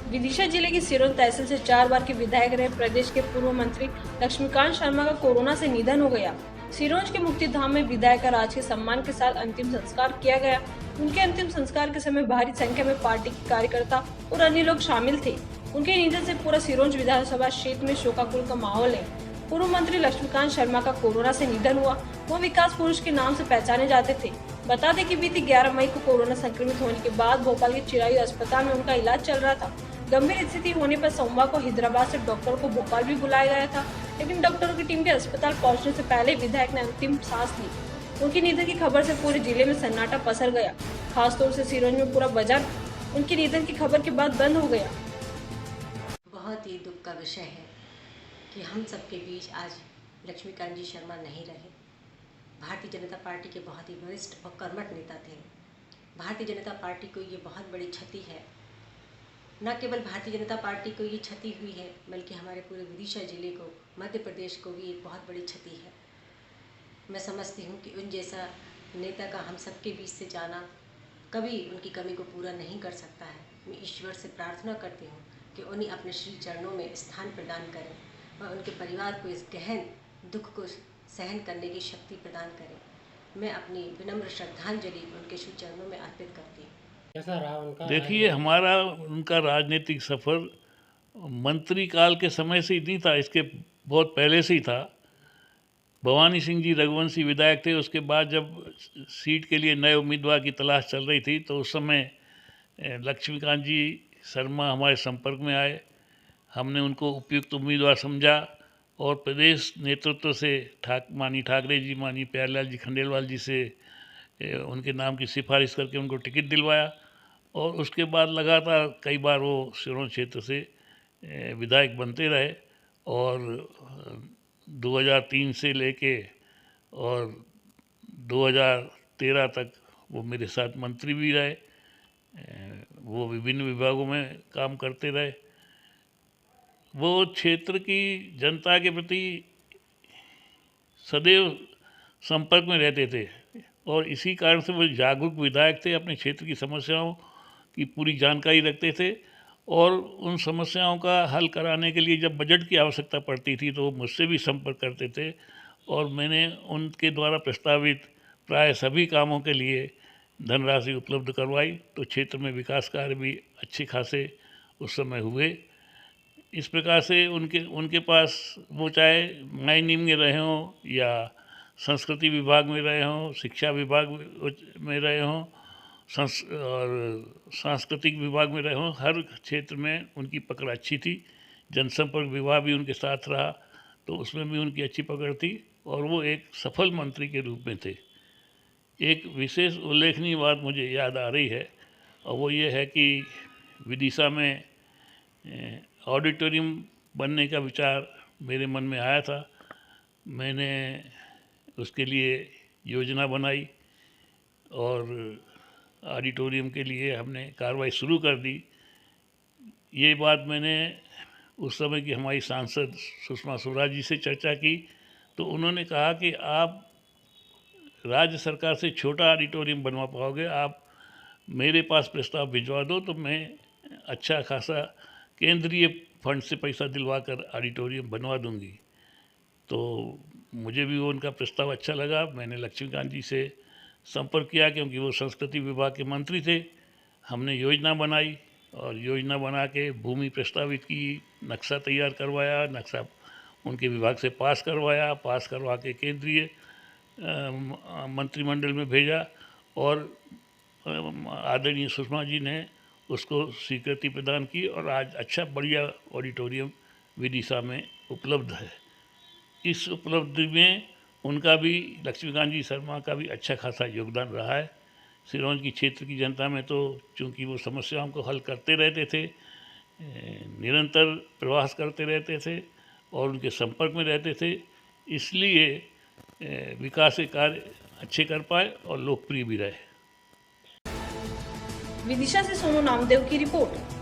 विदिशा जिले की सिरोंज तहसील से 4 बार के विधायक रहे प्रदेश के पूर्व मंत्री लक्ष्मीकांत शर्मा का कोरोना से निधन हो गया। सिरोंज के मुक्तिधाम में विधायक का राजकीय सम्मान के साथ अंतिम संस्कार किया गया। उनके अंतिम संस्कार के समय भारी संख्या में पार्टी के कार्यकर्ता और अन्य लोग शामिल थे। उनके निधन से पूरा सिरोंज विधानसभा क्षेत्र में शोकाकुल का माहौल है। पूर्व मंत्री लक्ष्मीकांत शर्मा का कोरोना से निधन हुआ। वो विकास पुरुष के नाम से पहचाने जाते थे। बता दें कि बीती 11 मई को कोरोना संक्रमित होने के बाद भोपाल के चिरायु अस्पताल में उनका इलाज चल रहा था। गंभीर स्थिति होने पर सोमवार को हैदराबाद से डॉक्टर को भोपाल भी बुलाया गया था, लेकिन डॉक्टरों की टीम के अस्पताल पहुंचने से पहले विधायक ने अंतिम सांस ली। उनके निधन की खबर से पूरे जिले में सन्नाटा पसर गया। खासतौर से सिरोंज में पूरा बाजार उनके निधन की खबर के बाद बंद हो गया। बहुत ही दुख का विषय है कि हम सबके बीच आज लक्ष्मीकांत जी शर्मा नहीं रहे। भारतीय जनता पार्टी के बहुत ही वरिष्ठ और कर्मठ नेता थे। भारतीय जनता पार्टी को ये बहुत बड़ी क्षति है। न केवल भारतीय जनता पार्टी को ये क्षति हुई है, बल्कि हमारे पूरे विदिशा जिले को, मध्य प्रदेश को भी एक बहुत बड़ी क्षति है। मैं समझती हूँ कि उन जैसा नेता का हम सबके बीच से जाना कभी उनकी कमी को पूरा नहीं कर सकता है। मैं ईश्वर से प्रार्थना करती हूँ कि उन्हें अपने श्री चरणों में स्थान प्रदान करें और उनके परिवार को इस गहन दुख को सहन करने की शक्ति प्रदान करें। मैं अपनी विनम्र श्रद्धांजलि उनके श्री चरणों में अर्पित करती हूँ। कैसा रहा उनका? देखिए, हमारा उनका राजनीतिक सफ़र मंत्री काल के समय से ही नहीं था, इसके बहुत पहले से ही था। भवानी सिंह जी रघुवंशी विधायक थे। उसके बाद जब सीट के लिए नए उम्मीदवार की तलाश चल रही थी, तो उस समय लक्ष्मीकांत जी शर्मा हमारे संपर्क में आए। हमने उनको उपयुक्त उम्मीदवार समझा और प्रदेश नेतृत्व से मानी ठाकरे जी, मानी प्यारेलाल जी खंडेलवाल जी से उनके नाम की सिफारिश करके उनको टिकट दिलवाया। और उसके बाद लगातार कई बार वो सिरोंज क्षेत्र से विधायक बनते रहे और 2003 से लेके और 2013 तक वो मेरे साथ मंत्री भी रहे। वो विभिन्न विभागों में काम करते रहे। वो क्षेत्र की जनता के प्रति सदैव संपर्क में रहते थे और इसी कारण से वो जागरूक विधायक थे। अपने क्षेत्र की समस्याओं की पूरी जानकारी रखते थे और उन समस्याओं का हल कराने के लिए जब बजट की आवश्यकता पड़ती थी तो वो मुझसे भी संपर्क करते थे और मैंने उनके द्वारा प्रस्तावित प्राय सभी कामों के लिए धनराशि उपलब्ध करवाई। तो क्षेत्र में विकास कार्य भी अच्छे खासे उस समय हुए। इस प्रकार से उनके पास वो चाहे माइनिंग में रहे हों या संस्कृति विभाग में रहे हों, शिक्षा विभाग में रहे हों और सांस्कृतिक विभाग में रहे हों, हर क्षेत्र में उनकी पकड़ अच्छी थी। जनसंपर्क विभाग भी उनके साथ रहा तो उसमें भी उनकी अच्छी पकड़ थी और वो एक सफल मंत्री के रूप में थे। एक विशेष उल्लेखनीय बात मुझे याद आ रही है और वो ये है कि विदिशा में ऑडिटोरियम बनने का विचार मेरे मन में आया था। मैंने उसके लिए योजना बनाई और ऑडिटोरियम के लिए हमने कार्रवाई शुरू कर दी। ये बात मैंने उस समय की हमारी सांसद सुषमा स्वराज जी से चर्चा की तो उन्होंने कहा कि आप राज्य सरकार से छोटा ऑडिटोरियम बनवा पाओगे, आप मेरे पास प्रस्ताव भिजवा दो तो मैं अच्छा खासा केंद्रीय फंड से पैसा दिलवा कर ऑडिटोरियम बनवा दूंगी। तो मुझे भी वो उनका प्रस्ताव अच्छा लगा। मैंने लक्ष्मीकांत जी से संपर्क किया क्योंकि वो संस्कृति विभाग के मंत्री थे। हमने योजना बनाई और योजना बना के भूमि प्रस्तावित की, नक्शा तैयार करवाया, नक्शा उनके विभाग से पास करवाया, पास करवा के केंद्रीय मंत्रिमंडल में भेजा और आदरणीय सुषमा जी ने उसको स्वीकृति प्रदान की और आज अच्छा बढ़िया ऑडिटोरियम विदिशा में उपलब्ध है। इस उपलब्धि में उनका भी, लक्ष्मीकांत जी शर्मा का भी अच्छा खासा योगदान रहा है। सिरोंज की क्षेत्र की जनता में तो चूँकि वो समस्याओं को हल करते रहते थे, निरंतर प्रवास करते रहते थे और उनके संपर्क में रहते थे, इसलिए विकास के कार्य अच्छे कर पाए और लोकप्रिय भी रहे। विदिशा से सोनू नामदेव की रिपोर्ट।